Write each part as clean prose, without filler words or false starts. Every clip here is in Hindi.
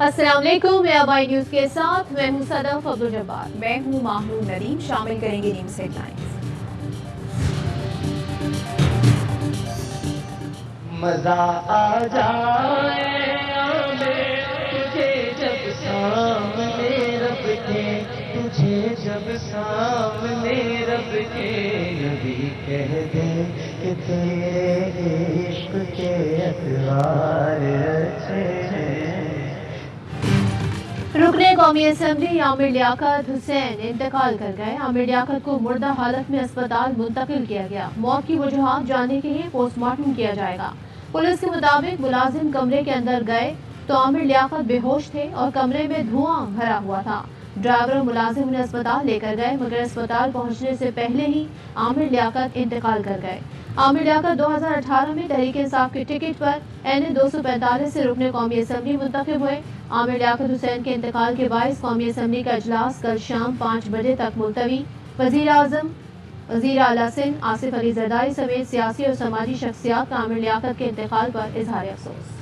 अस्सलाम वालेकुम, मैं अबाई न्यूज के साथ मैं हूं सदफ अब्दुल जब्बार। मैं हूं माहनूर नदीम। शामिल करेंगे न्यूज़ हेडलाइंस। मजा आ जाए हमें तुझे जब सामने रब के, तुझे जब सामने रब के नबी कह दे कि तेरे इश्क के अतवार अच्छे हैं। रुकने कौमी असम्बली आमिर लियाकत हुसैन इंतकाल कर गए। आमिर लियाकत को मुर्दा हालत में अस्पताल मुंतकिल किया गया। मौत की वजूहात जानने के लिए पोस्टमार्टम किया जाएगा। पुलिस के मुताबिक मुलाजिम कमरे के अंदर गए तो आमिर लियाकत बेहोश थे और कमरे में धुआं भरा हुआ था। ड्राइवर और मुलाजिम उन्हें अस्पताल लेकर गए, मगर अस्पताल पहुंचने से पहले ही आमिर लियाकत इंतकाल कर गए। आमिर लियाकत 2018 में तहरीक इंसाफ के टिकट पर NA 245 से रुकने कौमी असम्बली मुंतखब हुए। आमिर लियाकत हुसैन के इंतकाल के बायस कौमी असम्बली का इजलास कल शाम 5 बजे तक मुलतवी। वजीर आजम, वजीर आला सिंध आसिफ अली जरदारी समेत सियासी और समाजी शख्सियात का आमिर लियाकत के इंतकाल पर इजहार अफसोस।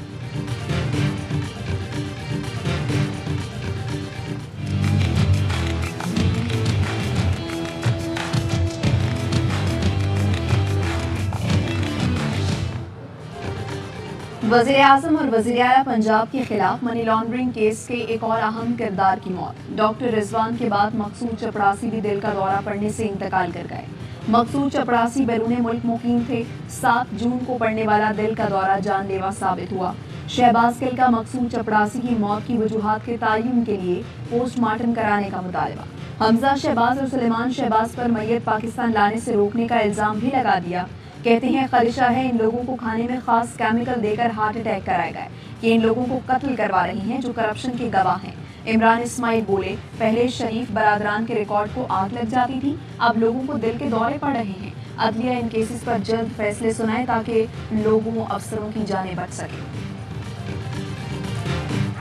वज़ीर आज़म और वज़ीर आला पंजाब के खिलाफ मनी लॉन्ड्रिंग केस के एक और अहम किरदार की मौत। डॉक्टर रिजवान के बाद मकसूद चपड़ासी भी दिल का दौरा पड़ने से इंतकाल कर गए। मकसूद चपड़ासी बैरून मुल्क मुकीम थे। 7 जून को पड़ने वाला दिल का दौरा जानलेवा साबित हुआ। शहबाज गिल का मकसूद चपड़ासी की मौत की वजूहात के तयन के लिए पोस्टमार्टम कराने का मुतालबा। हमजा शहबाज और सुलेमान शहबाज पर मैयत पाकिस्तान लाने से रोकने का इल्जाम भी लगा दिया। कहते हैं खदशा है इन लोगों को खाने में खास केमिकल देकर हार्ट अटैक कराया गया, कि इन लोगों को कत्ल करवा रही हैं जो करप्शन के गवाह हैं। इमरान इस्माइल बोले, पहले शरीफ बरादरान के रिकॉर्ड को आग लग जाती थी, अब लोगों को दिल के दौरे पड़ रहे हैं। अदलिया इन केसेस पर जल्द फैसले सुनाए ताकि लोगों अफसरों की जानें बच सके।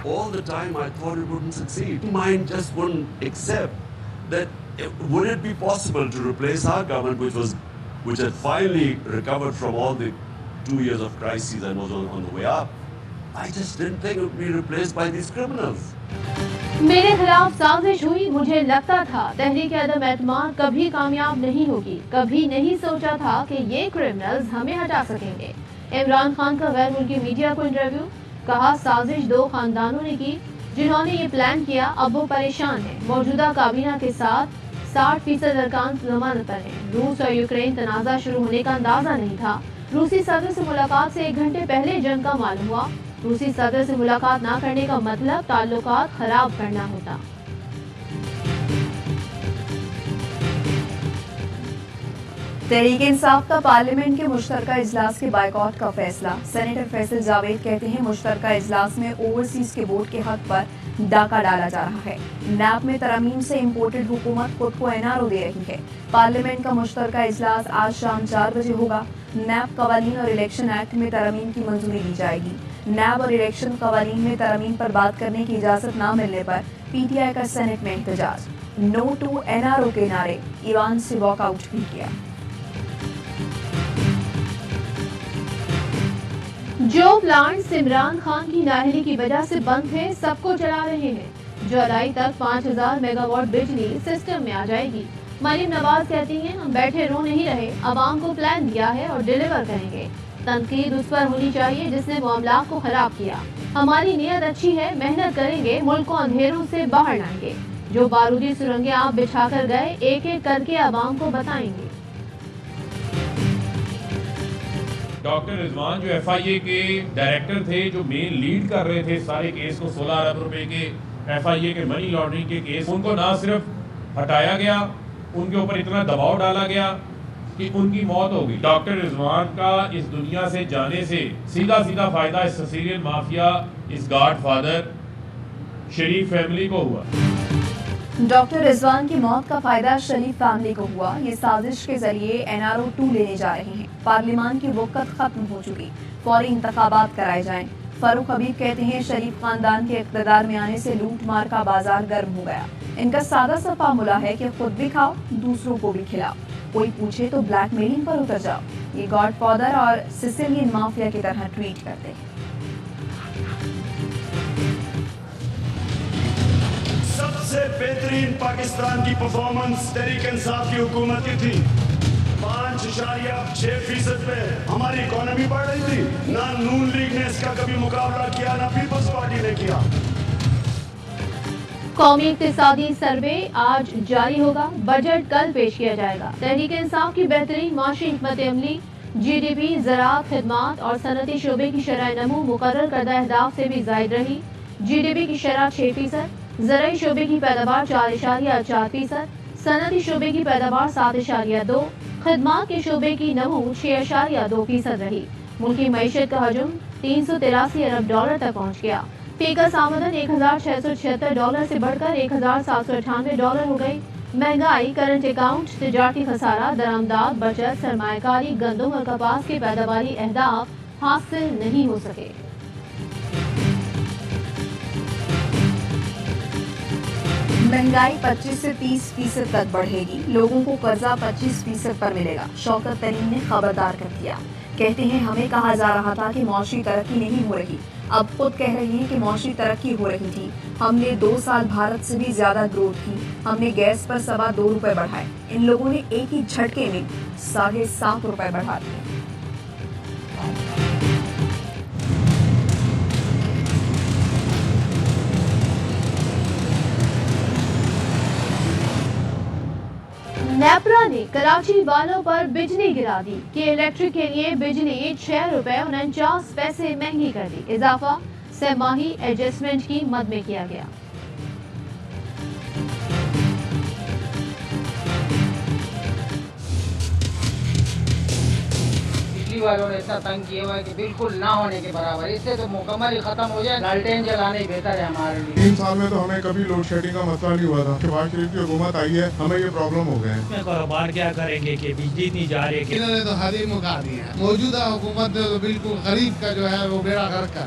All the time I thought it wouldn't succeed. Mind just wouldn't accept that. Would it be possible to replace our government, which had finally recovered from all the 2 years of crises and was on the way up? I just didn't think it would be replaced by these criminals. मेरे खिलाफ साजिश हुई। मुझे लगता था तहरीक अदम एतमाद कभी कामयाब नहीं होगी। कभी नहीं सोचा था कि ये क्रिमिनल्स हमें हटा सकेंगे। इमरान खान का गैर मुल्की मीडिया को इंटरव्यू। कहा, साजिश 2 खानदानों ने की जिन्होंने ये प्लान किया। अब वो परेशान है। मौजूदा काबीना के साथ 60% अरकान जमानत पर हैं। रूस और यूक्रेन तनाज़ा शुरू होने का अंदाजा नहीं था। रूसी सदर से मुलाकात से 1 घंटे पहले जंग का मालूम हुआ। रूसी सदर से मुलाकात ना करने का मतलब ताल्लुकात खराब करना होता। तहरीक इंसाफ का पार्लियामेंट के मुश्तरका इजलास के बायकॉट का फैसला। सेनेटर फैसल जावेद कहते हैं मुश्तरका इजलास में ओवरसीज के वोट के हक पर डाका डाला जा रहा है। नैब में तरमीम से इम्पोर्टेड हुकूमत खुद को NRO दे रही है। पार्लियामेंट का मुश्तरका इजलास आज शाम 4 बजे होगा। नैब कवानीन और इलेक्शन एक्ट में तरमीम की मंजूरी दी जाएगी। नैब और इलेक्शन कवानीन में तरमीम पर बात करने की इजाजत न मिलने पर PTI का सेनेट में एहतजाज। नो टू NRO के नारे। ईरान से वॉकआउट भी किया। जो प्लांट इमरान खान की नाअहली की वजह से बंद है, सबको चला रहे हैं। जुलाई तक 5000 मेगावाट बिजली सिस्टम में आ जाएगी। मरीम नवाज कहती हैं, हम बैठे रो नहीं रहे, अवाम को प्लान दिया है और डिलीवर करेंगे। तनकीद उस पर होनी चाहिए जिसने मामला को खराब किया। हमारी नीयत अच्छी है, मेहनत करेंगे, मुल्क को अंधेरों से बाहर लाएंगे। जो बारूदी सुरंगें आप बिछा कर गए, एक एक करके अवाम को बताएंगे। डॉक्टर रिजवान जो FIA के डायरेक्टर थे, जो मेन लीड कर रहे थे सारे केस को, 16 अरब रुपए के FIA के मनी लॉन्ड्रिंग के केस, उनको ना सिर्फ हटाया गया, उनके ऊपर इतना दबाव डाला गया कि उनकी मौत हो गई। डॉक्टर रिजवान का इस दुनिया से जाने से सीधा सीधा फायदा इस सिसिलियन माफिया, इस गॉडफादर शरीफ फैमिली को हुआ। डॉक्टर रिजवान की मौत का फायदा शरीफ फैमिली को हुआ। ये साजिश के जरिए NRO 2 लेने जा रहे हैं। पार्लियामान की वक़्त खत्म हो चुकी, फौरी इंतखाबात कराए जाएं। फारूक हबीब कहते हैं शरीफ खानदान के इक़्तिदार में आने से लूट मार का बाजार गर्म हो गया। इनका सादा सा फार्मूला है कि खुद भी खाओ, दूसरों को भी खिलाओ। कोई पूछे तो ब्लैकमेलिंग पर उतर जाओ। ये गॉडफादर और सिसिलियन माफिया की तरह ट्वीट करते हैं। सबसे बेहतरीन पाकिस्तान की परफॉर्मेंस तहरीक इंसाफ की हुकूमत की थी। 5.6% पे हमारी इकोनॉमी बढ़ रही थी। ना नून लीग ने इसका कभी मुकाबला किया, ना पीपल्स पार्टी ने किया। कौमी इक्तिसादी सर्वे आज जारी होगा। बजट कल पेश किया जाएगा। तहरीक इंसाफ की बेहतरीन माशी हिकमत अमली GDP, ज़राअत, खिदमात और सनती शोबे की शरह नमू मुकर्रर करदा अहदाफ से भी जायद रही। GDP की शरह 6%, ज़राई शोबे की पैदावार 4.4%, सनती शोबे की पैदावार 7.2, खिदमात के शोबे की नमू 6.2% रही। मुल्की मईशत का हजम $383 अरब तक पहुँच गया। फीकस आमदन $1,676 से बढ़कर $1,798 हो गई। महंगाई, करंट अकाउंट, तिजारती खसारा, दरामदाद, बचत, सरमायाकारी, गंदम और कपास के पैदावारी अहदाफ हासिल नहीं हो सके। महंगाई 25 से 30% तक बढ़ेगी। लोगों को कर्जा 25% पर मिलेगा। शौकत तरीन ने खबरदार कर दिया। कहते हैं हमें कहा जा रहा था कि मौशी तरक्की नहीं हो रही, अब खुद कह रहे हैं कि मौशी तरक्की हो रही थी। हमने 2 साल भारत से भी ज्यादा ग्रोथ की। हमने गैस पर ₹2.25 बढ़ाए। इन लोगों ने एक ही झटके में ₹7.5 बढ़ा दिए। नेपरा ने कराची वालों पर बिजली गिरा दी कि इलेक्ट्रिक के लिए बिजली ₹6.49 महंगी कर दी। इजाफा सहमाही एडजस्टमेंट की मद में किया गया। बिजली वालों ने इतना तंग किया हुआ है कि बिल्कुल ना होने के बराबर। इससे तो मुकम्मल ही खत्म हो जाए। लालटेन जलाने ही बेहतर है हमारे लिए। 3 साल में तो हमें कभी लोड शेडिंग का मसला नहीं हुआ था। शहबाज शरीफ की हुकूमत आई है, हमें ये प्रॉब्लम हो गए हैं। कारोबार क्या करेंगे कि बिजली इतनी जा रही है। इन्होंने तो हद ही मुका दी है। मौजूदा हुकूमत ने तो बिल्कुल गरीब का जो है वो बेड़ा गर्क कर।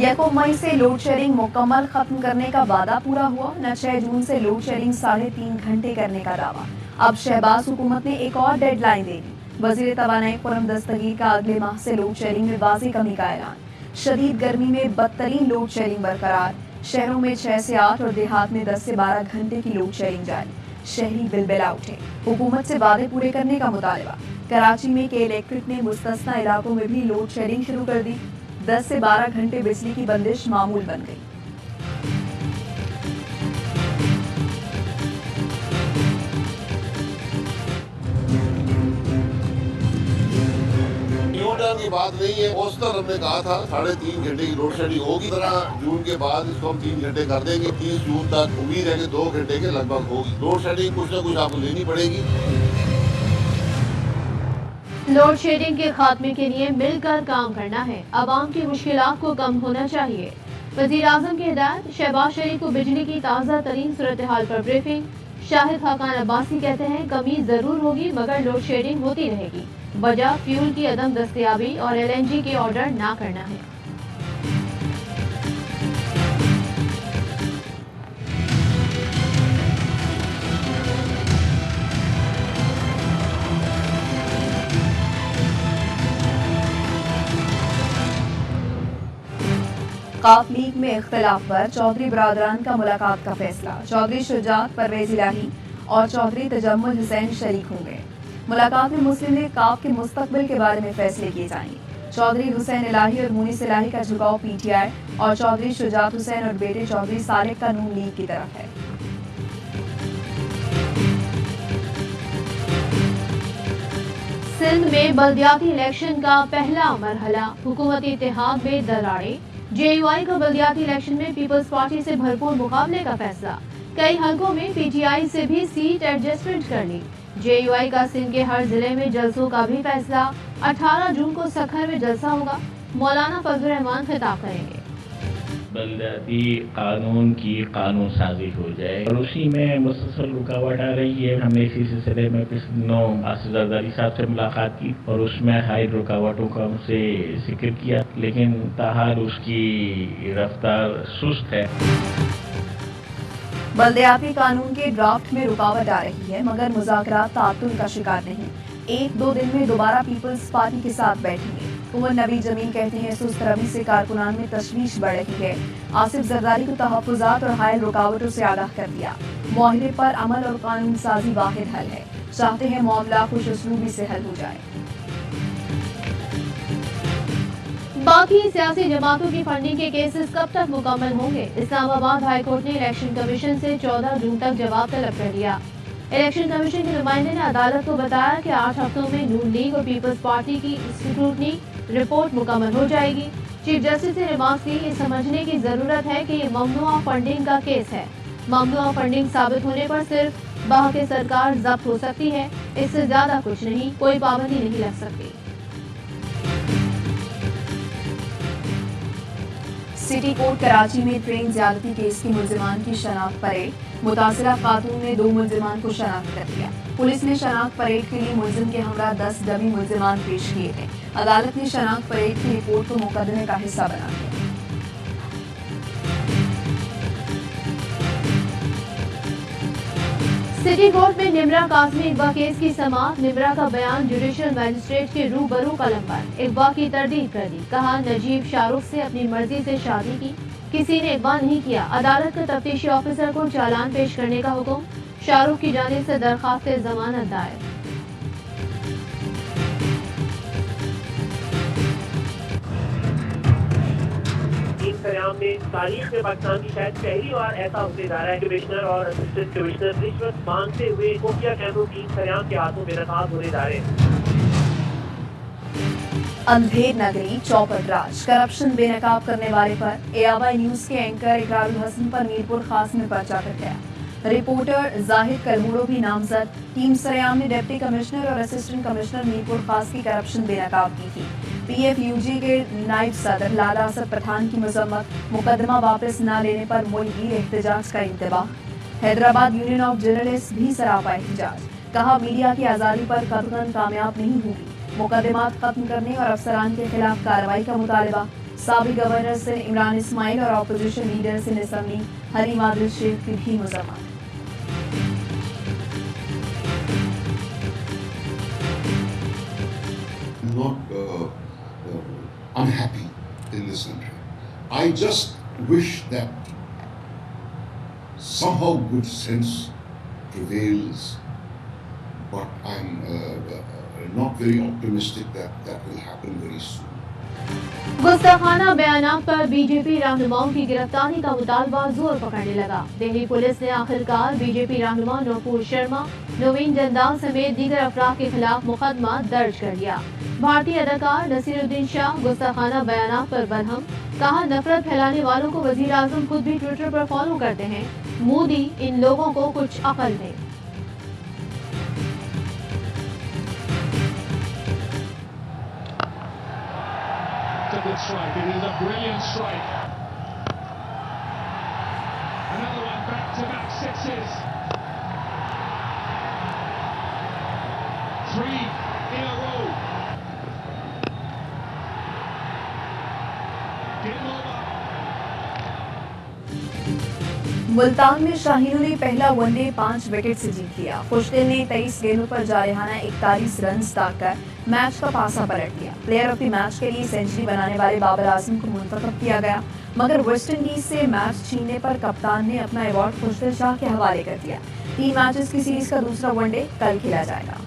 1 मई से लोड शेडिंग मुकम्मल खत्म करने का वादा पूरा हुआ। न 6 जून से लोड शेडिंग 3.5 घंटे करने का दावा। अब शहबाज हुकूमत ने एक और डेडलाइन दे दी। वजीर तवानाई खुर्रम दस्तगीर का अगले माह से लोड शेडिंग में वाज़ेह कमी का ऐलान। शदीद गर्मी में बदतरीन लोड शेडिंग बरकरार। शहरों में 6 से 8 और देहात में 10 से 12 घंटे की लोड शेडिंग जारी। शहरी बिलबिला उठे। हुकूमत से वादे पूरे करने का मुतालबा। कराची में के इलेक्ट्रिक ने मुस्तस्ना इलाकों में भी लोड शेडिंग शुरू कर दी। 10 से 12 घंटे बिजली की बंदिश मामूल बन गई। न्यूटन की बात नहीं है। पोस्टर हमने कहा था 3.5 घंटे की लोड शेडिंग होगी। तरह जून के बाद इसको हम 3 घंटे कर देंगे। 30 जून तक उम्मीद है कि 2 घंटे के लगभग होगी। लोड शेडिंग कुछ न कुछ आपको लेनी पड़ेगी। लोड शेडिंग के खात्मे के लिए मिलकर काम करना है। अवाम की मुश्किलात को कम होना चाहिए। वज़ीर आज़म की हिदायत। शहबाज शरीफ को बिजली की ताज़ा तरीन सूरत हाल पर ब्रीफिंग। शाहिद खाकान अब्बासी कहते हैं कमी जरूर होगी मगर लोड शेडिंग होती रहेगी। वजह फ्यूल की अदम दस्तयाबी और LNG के ऑर्डर ना करना है। काफ लीग में इख्तिलाफ पर चौधरी बरादरान का मुलाकात का फैसला। चौधरी शुजात, परवेज इलाही और चौधरी तजम्मुल हुसैन शरीक होंगे। मुलाकात में मुस्लिम लीग काफ के मुस्तकबिल के बारे में फैसले किए जाएंगे। चौधरी हुसैन इलाही और मुनीस इलाही का झुकाव PTI और चौधरी शुजात हुसैन और बेटे चौधरी सालिक का नून लीग की तरफ है। सिंध में बल्दियाती इलेक्शन का पहला मरहला। हुकूमती इत्तेहाद में दरारें। JUI का बल्दियाती इलेक्शन में पीपल्स पार्टी से भरपूर मुकाबले का फैसला। कई हलकों में PTI से भी सीट एडजस्टमेंट कर ली। JUI का सिंध के हर जिले में जलसों का भी फैसला। 18 जून को सखर में जलसा होगा। मौलाना फजल रहमान खिताब करेंगे। बल्दियाती कानून की कानून साजी हो जाए और उसी में मुसलसल रुकावट आ रही है। हमने इसी सिलसिले में पिछले 9 आसिफ जरदारी साहब से मुलाकात की और उसमें हाई रुकावटों का उनसे जिक्र किया, लेकिन ताहाल उसकी रफ्तार सुस्त है। बल्दियाती कानून के ड्राफ्ट में रुकावट आ रही है मगर मुज़ाकरात ताअत्तुल का शिकार नहीं। 1-2 दिन में दोबारा पीपल्स पार्टी के साथ बैठेंगे। कुंवर नबी जमील कहते हैं सुस्त रवि से कारकुनान में तशवीश बढ़ रही है। आसिफ जरदारी को तहफ्फुज़ात और हायल रुकावटों से आगाह कर दिया। मुआहिदे पर अमल और कानून साजी वाहिद हल है। चाहते हैं मामला खुश उसलूबी से हल हो जाए। बाकी सियासी जमातों की फंडिंग के केसेस कब तक मुकम्मल होंगे? इस्लामाबाद हाई कोर्ट ने इलेक्शन कमीशन से 14 जून तक जवाब तलब कर लिया। इलेक्शन कमीशन के नुमाइंदे ने अदालत को बताया कि 8 हफ्तों में नून लीग और पीपल्स पार्टी की स्क्रूटनी रिपोर्ट मुकम्मल हो जाएगी। चीफ जस्टिस ने रिमार्क्स की ये समझने की जरूरत है कि ये ममनुआ फंडिंग का केस है। ममनुआ फंडिंग साबित होने पर सिर्फ बहके सरकार जब्त हो सकती है, इससे ज्यादा कुछ नहीं, कोई पाबंदी नहीं लग सकती। सिटी कोर्ट कराची में ट्रेन ज्यादती केस के मुल्जिमान की शनाख्त परेड। मुतासिरा खातून ने 2 मुल्जिमान को शनाख्त कर दिया। पुलिस ने शनाख्त परेड के लिए मुल्जिम के हमरा 10 डमी मुल्जिमान पेश किए थे। अदालत ने शनाख्त परेड की रिपोर्ट को मुकदमे का हिस्सा बना दिया। सिटी कोर्ट में निमरा कासमी इकबा केस की समाअत। निमरा का बयान जुडिशल मजिस्ट्रेट के रूबरू कलम पर। इकबा की तरदीद कर दी। कहा नजीब शाहरुख से अपनी मर्जी से शादी की, किसी ने इकबा नहीं किया। अदालत का तफ्तीशी ऑफिसर को चालान पेश करने का हुक्म। शाहरुख की जानिब से दरखास्त जमानत दायर। सरेआम में तारीख में पाकिस्तान की शायद पहली बार ऐसा होते जा रहा है। कमिश्नर और असिस्टेंट कमिश्नर रिश्वत मांगते हुए खुफिया कैमरों की सरेआम के हाथों में नकाब होने जा रहे हैं। अंधेर नगरी चौपट राज करप्शन बेनकाब करने वाले पर एआवाई न्यूज के एंकर इकरारुल हसन पर मीरपुर खास में पर्चा कट गया। रिपोर्टर जाहिद कलमुड़ो भी नामजद। टीम सरेआम ने डिप्टी कमिश्नर और असिस्टेंट कमिश्नर मीरपुर खास की करप्शन बेनकाब की थी। PFUG के नायब सदर लाला असद पठान की मजम्मत। मुकदमा वापस न लेने पर मुल्की एहतजाज का इंतबाह। हैदराबाद यूनियन ऑफ जर्नलिस्ट भी सरापा एहतजाज। कहा मीडिया की आज़ादी पर कतई कामयाब नहीं होगी। मुकदमात खत्म करने और अफसरान के खिलाफ कार्रवाई का मुतालबा। साबिक गवर्नर से इमरान इस्माइल और अपोजिशन लीडर से असम्बली हरीम आदिल शेख की भी मजम्मत। Unhappy in this country. I just wish that somehow good sense prevails, but I'm not very optimistic that that will happen very soon. गुस्ताखाना बयानात पर बीजेपी रहनुमाओं की गिरफ्तारी का मुतालबा जोर पकड़ने लगा। दिल्ली पुलिस ने आखिरकार बीजेपी रहनुमा नूपुर शर्मा, नवीन जंदाल समेत दीगर अफराद के खिलाफ मुकदमा दर्ज कर लिया। भारतीय अदाकार नसीरुद्दीन शाह गुस्ताखाना बयानात पर बरहम। कहा नफरत फैलाने वालों को वजीर आजम खुद भी ट्विटर पर फॉलो करते हैं। मोदी इन लोगों को कुछ अकल दे। Good strike. It is a brilliant strike. Another one, back-to-back sixes. 3 in a row. Game over. Multan में शाहीनों ने पहला वनडे 5 विकेट से जीत लिया। खुशदिल ने 23 गेंदों पर जारहाना 41 रन ताककर मैच का पासा पलट दिया। प्लेयर ऑफ द मैच के लिए सेंचुरी बनाने वाले बाबर आजम को मुंतखब किया गया, मगर वेस्टइंडीज से मैच छीनने पर कप्तान ने अपना अवार्ड खुशदिल शाह के हवाले कर दिया। 3 मैचेस की सीरीज का दूसरा वनडे कल खेला जाएगा।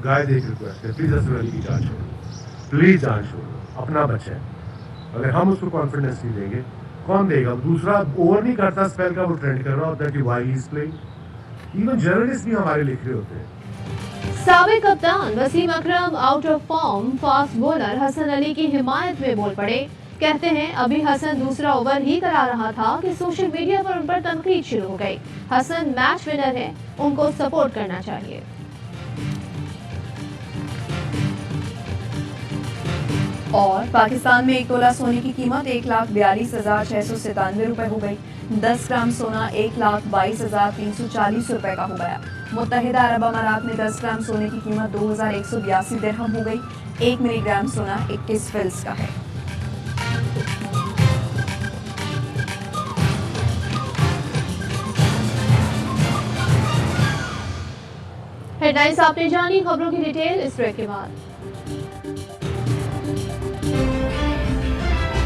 गाय देख रिक्वेस्ट है, प्लीज असर अली की जान छोड़ो, प्लीज जान छोड़ो, अपना बच्चा है। अगर हम उसको कॉन्फिडेंस नहीं देंगे कौन देगा? दूसरा ओवर नहीं करता स्पेल का, वो ट्रेंड कर रहा होता है कि why he is playing. Even journalist भी हमारे लिख रहे होते हैं। साबिक कप्तान Wasim Akram out of form fast bowler Hassan Ali की हिमायत में बोल पड़े। कहते हैं अभी हसन दूसरा ओवर ही करा रहा था कि सोशल मीडिया पर उन पर तनकीद शुरू हो गई। हसन मैच विनर है, उनको सपोर्ट करना चाहिए। और पाकिस्तान में 1 तोला सोने की कीमत 1,42,697 रुपए हो गई। 10 ग्राम सोना 1,22,340 रुपए का हो गया। मुत्तहिदा अरब अमारात में 10 ग्राम सोने की कीमत 2,182 दिरहम हो गई। 1 मिलीग्राम सोना 21 फिल्स का है। हेडलाइंस आपने जानी, खबरों की डिटेल इस ब्रेक के बाद।